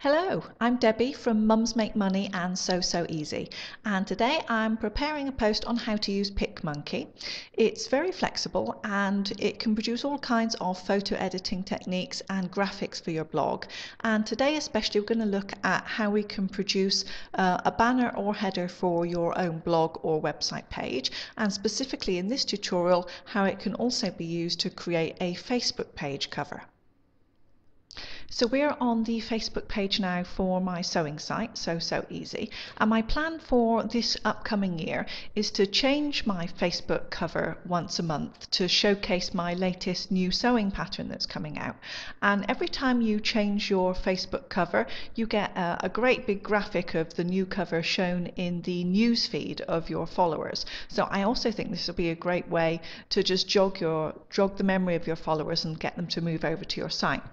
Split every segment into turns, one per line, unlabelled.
Hello, I'm Debbie from Mums Make Money and So Easy, and today I'm preparing a post on how to use PicMonkey. It's very flexible and it can produce all kinds of photo editing techniques and graphics for your blog. And today especially we're going to look at how we can produce a banner or header for your own blog or website page, and specifically in this tutorial how it can also be used to create a Facebook page cover. So we're on the Facebook page now for my sewing site, So Easy, and my plan for this upcoming year is to change my Facebook cover once a month to showcase my latest new sewing pattern that's coming out. And every time you change your Facebook cover, you get a great big graphic of the new cover shown in the news feed of your followers. So I also think this will be a great way to just jog the memory of your followers and get them to move over to your site.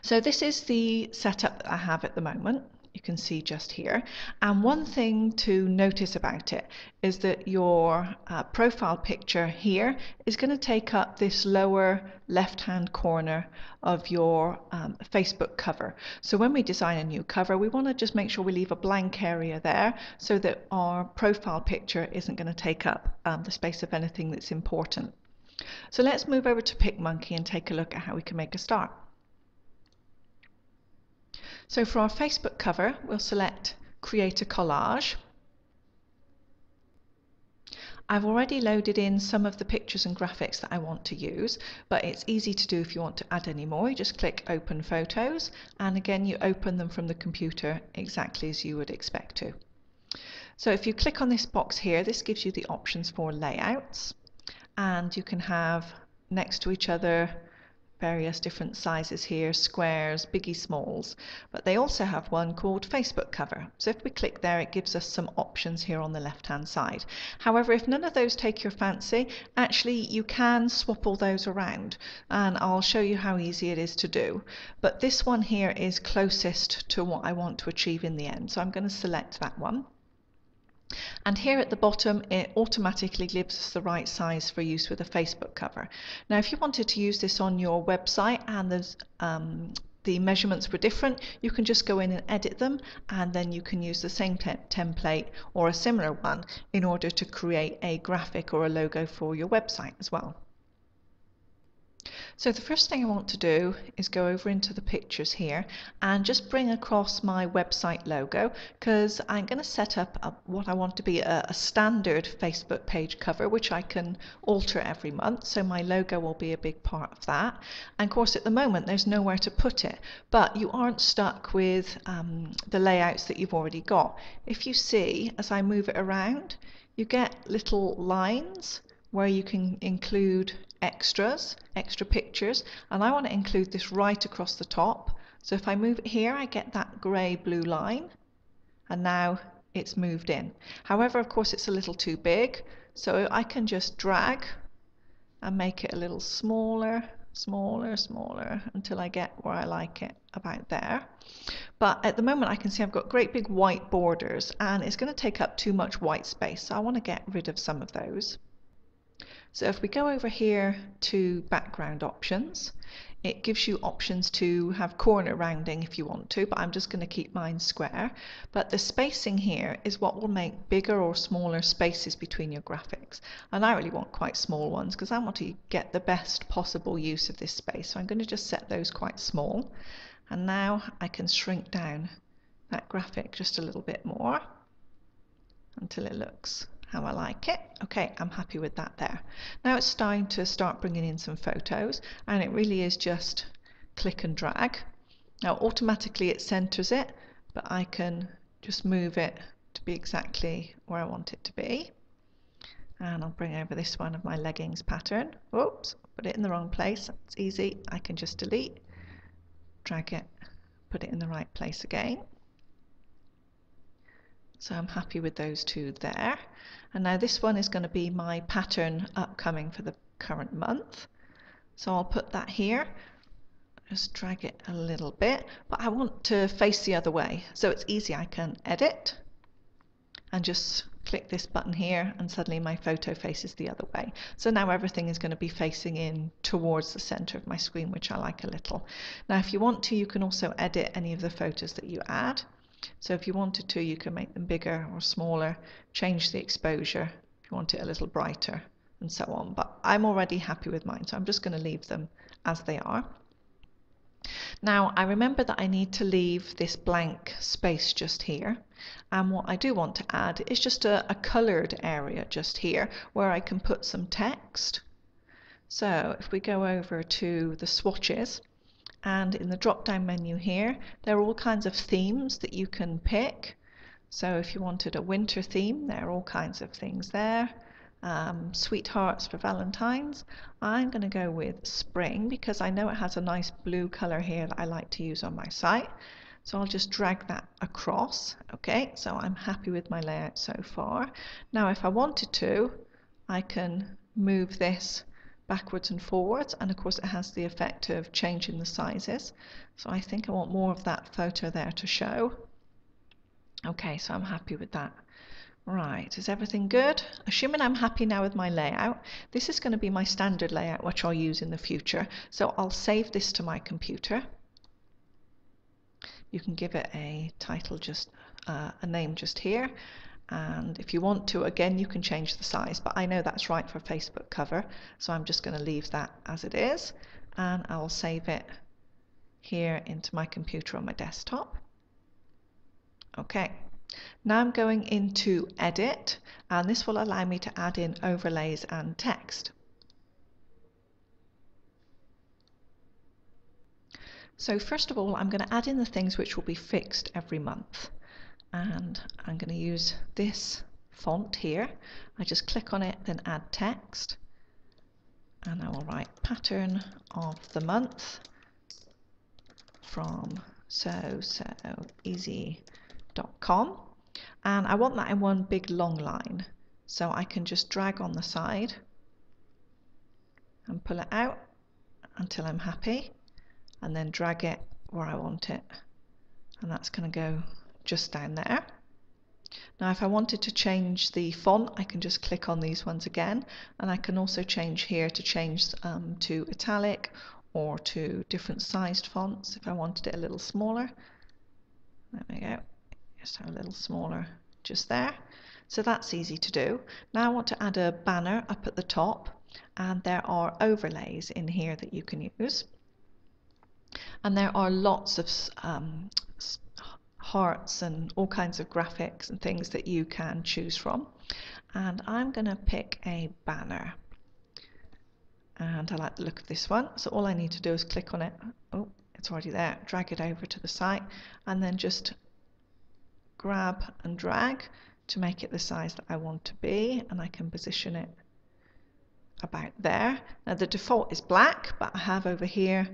So this is the setup that I have at the moment. You can see just here. And one thing to notice about it is that your profile picture here is going to take up this lower left-hand corner of your Facebook cover. So when we design a new cover, we want to just make sure we leave a blank area there so that our profile picture isn't going to take up the space of anything that's important. So let's move over to PicMonkey and take a look at how we can make a start. So for our Facebook cover, we'll select Create a Collage. I've already loaded in some of the pictures and graphics that I want to use, but it's easy to do if you want to add any more. You just click Open Photos, and again you open them from the computer exactly as you would expect to. So if you click on this box here, this gives you the options for layouts, and you can have next to each other various different sizes here, squares, biggie, smalls, but they also have one called Facebook cover. So if we click there, it gives us some options here on the left hand side. However, if none of those take your fancy, actually you can swap all those around, and I'll show you how easy it is to do. But this one here is closest to what I want to achieve in the end, so I'm going to select that one. And here at the bottom it automatically gives us the right size for use with a Facebook cover. Now if you wanted to use this on your website and the measurements were different, you can just go in and edit them, and then you can use the same template or a similar one in order to create a graphic or a logo for your website as well. So the first thing I want to do is go over into the pictures here and just bring across my website logo, because I'm going to set up what I want to be a standard Facebook page cover, which I can alter every month. So my logo will be a big part of that. And of course at the moment there's nowhere to put it, but you aren't stuck with the layouts that you've already got. If you see, as I move it around, you get little lines where you can include extra pictures, and I want to include this right across the top. So if I move it here, I get that grey blue line, and now it's moved in. However, of course it's a little too big, so I can just drag and make it a little smaller until I get where I like it, about there. But at the moment I can see I've got great big white borders, and it's going to take up too much white space, so I want to get rid of some of those. So if we go over here to background options, it gives you options to have corner rounding if you want to, but I'm just going to keep mine square. But the spacing here is what will make bigger or smaller spaces between your graphics. And I really want quite small ones because I want to get the best possible use of this space. So I'm going to just set those quite small. And now I can shrink down that graphic just a little bit more until it looks how I like it. Okay, I'm happy with that there. Now it's time to start bringing in some photos, and it really is just click and drag. Now automatically it centers it, but I can just move it to be exactly where I want it to be. And I'll bring over this one of my leggings pattern. Oops, put it in the wrong place. It's easy. I can just delete, drag it, put it in the right place again. So I'm happy with those two there. And now this one is going to be my pattern upcoming for the current month. So I'll put that here, just drag it a little bit, but I want to face the other way. So it's easy, I can edit and just click this button here and suddenly my photo faces the other way. So now everything is going to be facing in towards the center of my screen, which I like a little. Now if you want to, you can also edit any of the photos that you add. So if you wanted to, you can make them bigger or smaller, change the exposure if you want it a little brighter, and so on. But I'm already happy with mine, so I'm just going to leave them as they are. Now I remember that I need to leave this blank space just here, and what I do want to add is just a colored area just here where I can put some text. So if we go over to the swatches, and in the drop down menu here there are all kinds of themes that you can pick. So if you wanted a winter theme, there are all kinds of things there. Sweethearts for Valentine's. I'm going to go with spring because I know it has a nice blue color here that I like to use on my site. So I'll just drag that across. Okay, so I'm happy with my layout so far. Now if I wanted to, I can move this backwards and forwards, and of course it has the effect of changing the sizes. So I think I want more of that photo there to show. Okay, so I'm happy with that. Right, is everything good? Assuming I'm happy now with my layout, this is going to be my standard layout which I'll use in the future. So I'll save this to my computer. You can give it a title, just a name just here. And if you want to, again, you can change the size, but I know that's right for Facebook cover, so I'm just going to leave that as it is, and I'll save it here into my computer on my desktop. Okay. Now I'm going into edit, and this will allow me to add in overlays and text. So first of all, I'm going to add in the things which will be fixed every month, and I'm going to use this font here. I just click on it, then add text, and I will write pattern of the month from soeasy.com. And I want that in one big long line, so I can just drag on the side and pull it out until I'm happy, and then drag it where I want it, and that's going to go just down there. Now if I wanted to change the font, I can just click on these ones again, and I can also change here to change to italic or to different sized fonts if I wanted it a little smaller. There we go. Just have a little smaller just there. So that's easy to do. Now I want to add a banner up at the top, and there are overlays in here that you can use, and there are lots of hearts and all kinds of graphics and things that you can choose from, and I'm going to pick a banner, and I like the look of this one. So all I need to do is click on it. Oh, it's already there. Drag it over to the site, and then just grab and drag to make it the size that I want to be, and I can position it about there. Now the default is black, but I have over here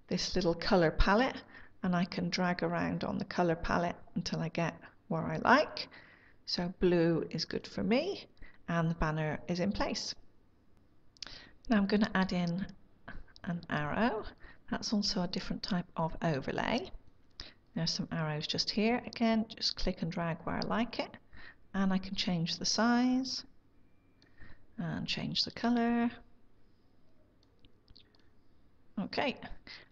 this little color palette, and I can drag around on the color palette until I get where I like. So blue is good for me, and the banner is in place. Now I'm going to add in an arrow. That's also a different type of overlay. There's some arrows just here. Again, just click and drag where I like it, and I can change the size and change the color. Okay,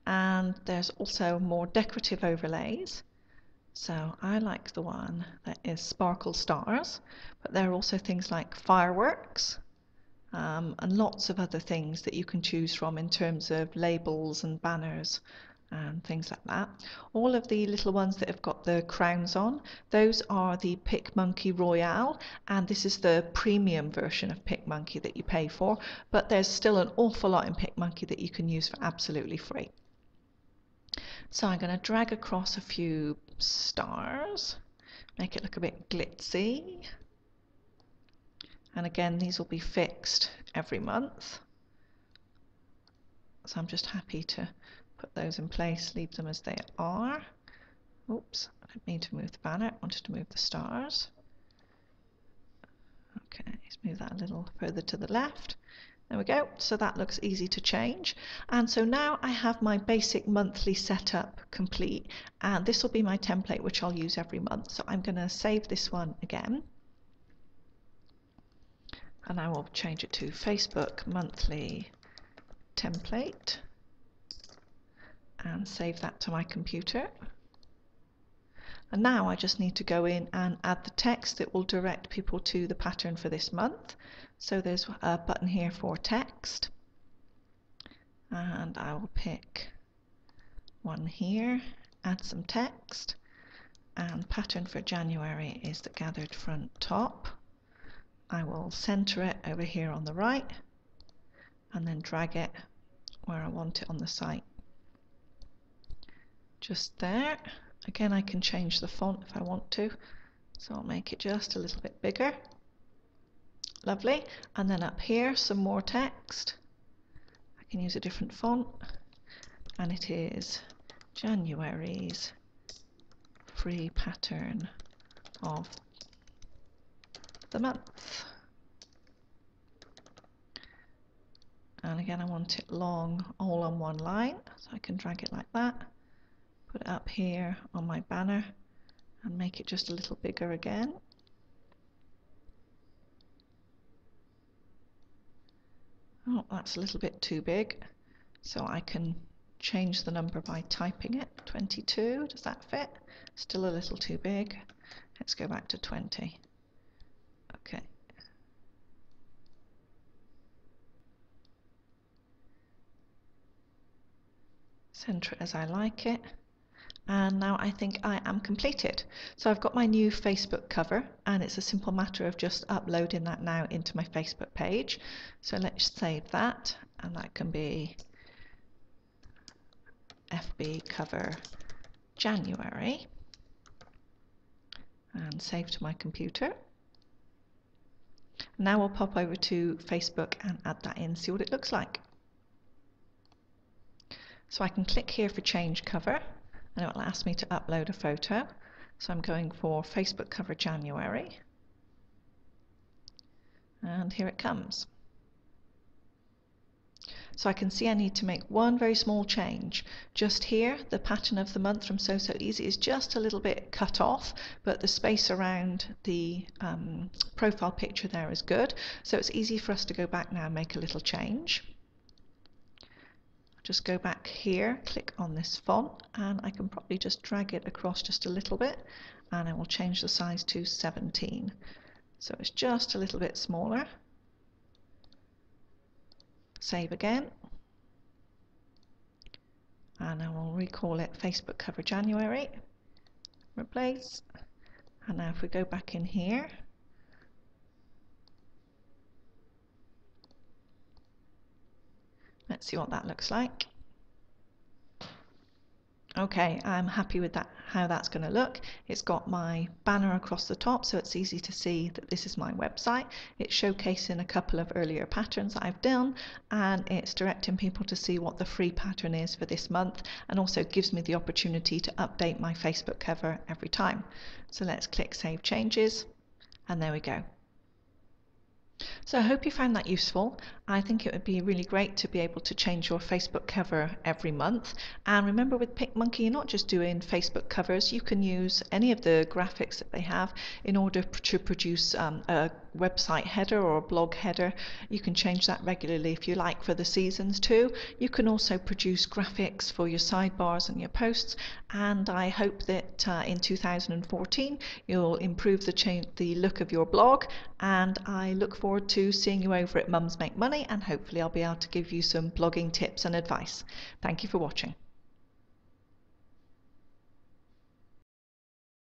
and there's also more decorative overlays. So I like the one that is sparkle stars, but there are also things like fireworks, and lots of other things that you can choose from in terms of labels and banners and things like that. All of the little ones that have got the crowns on, those are the PicMonkey Royale, and this is the premium version of PicMonkey that you pay for, but there's still an awful lot in PicMonkey that you can use for absolutely free. So I'm going to drag across a few stars, make it look a bit glitzy, and again these will be fixed every month, so I'm just happy to put those in place, leave them as they are. Oops, I didn't mean to move the banner, I wanted to move the stars. Okay, let's move that a little further to the left. There we go, so that looks easy to change. And so now I have my basic monthly setup complete, and this will be my template which I'll use every month. So I'm going to save this one again. and I will change it to Facebook monthly template and save that to my computer. And now I just need to go in and add the text that will direct people to the pattern for this month. So there's a button here for text, and I will pick one here, add some text, and pattern for January is the gathered front top. I will center it over here on the right and then drag it where I want it on the site. Just there. Again, I can change the font if I want to, so I'll make it just a little bit bigger. Lovely. And then up here, some more text. I can use a different font, and it is January's free pattern of the month. And again, I want it long, all on one line, so I can drag it like that, put it up here on my banner and make it just a little bigger again. Oh, that's a little bit too big, so I can change the number by typing it. 22, does that fit? Still a little too big. Let's go back to 20. Okay. Center it as I like it. And now I think I am completed. So I've got my new Facebook cover, and it's a simple matter of just uploading that now into my Facebook page. So let's save that, and that can be FB cover January, and save to my computer. Now we'll pop over to Facebook and add that in, see what it looks like. So I can click here for change cover, and it will ask me to upload a photo. So I'm going for Facebook cover January, and here it comes. So I can see I need to make one very small change. Just here, the pattern of the month from So So Easy is just a little bit cut off, but the space around the profile picture there is good. So it's easy for us to go back now and make a little change. Just go back here, click on this font, and I can probably just drag it across just a little bit, and I will change the size to 17. So it's just a little bit smaller. Save again, and I will recall it Facebook cover January, replace, and now if we go back in here, let's see what that looks like. Okay, I'm happy with that, how that's going to look. It's got my banner across the top, so it's easy to see that this is my website. It's showcasing a couple of earlier patterns that I've done, and it's directing people to see what the free pattern is for this month, and also gives me the opportunity to update my Facebook cover every time. So let's click Save Changes, and there we go. So I hope you found that useful. I think it would be really great to be able to change your Facebook cover every month. And remember, with PicMonkey, you're not just doing Facebook covers. You can use any of the graphics that they have in order to produce a website header or a blog header. You can change that regularly if you like for the seasons too. You can also produce graphics for your sidebars and your posts. And I hope that in 2014 you'll improve the look of your blog. And I look forward to seeing you over at Mums Make Money, and hopefully I'll be able to give you some blogging tips and advice. Thank you for watching.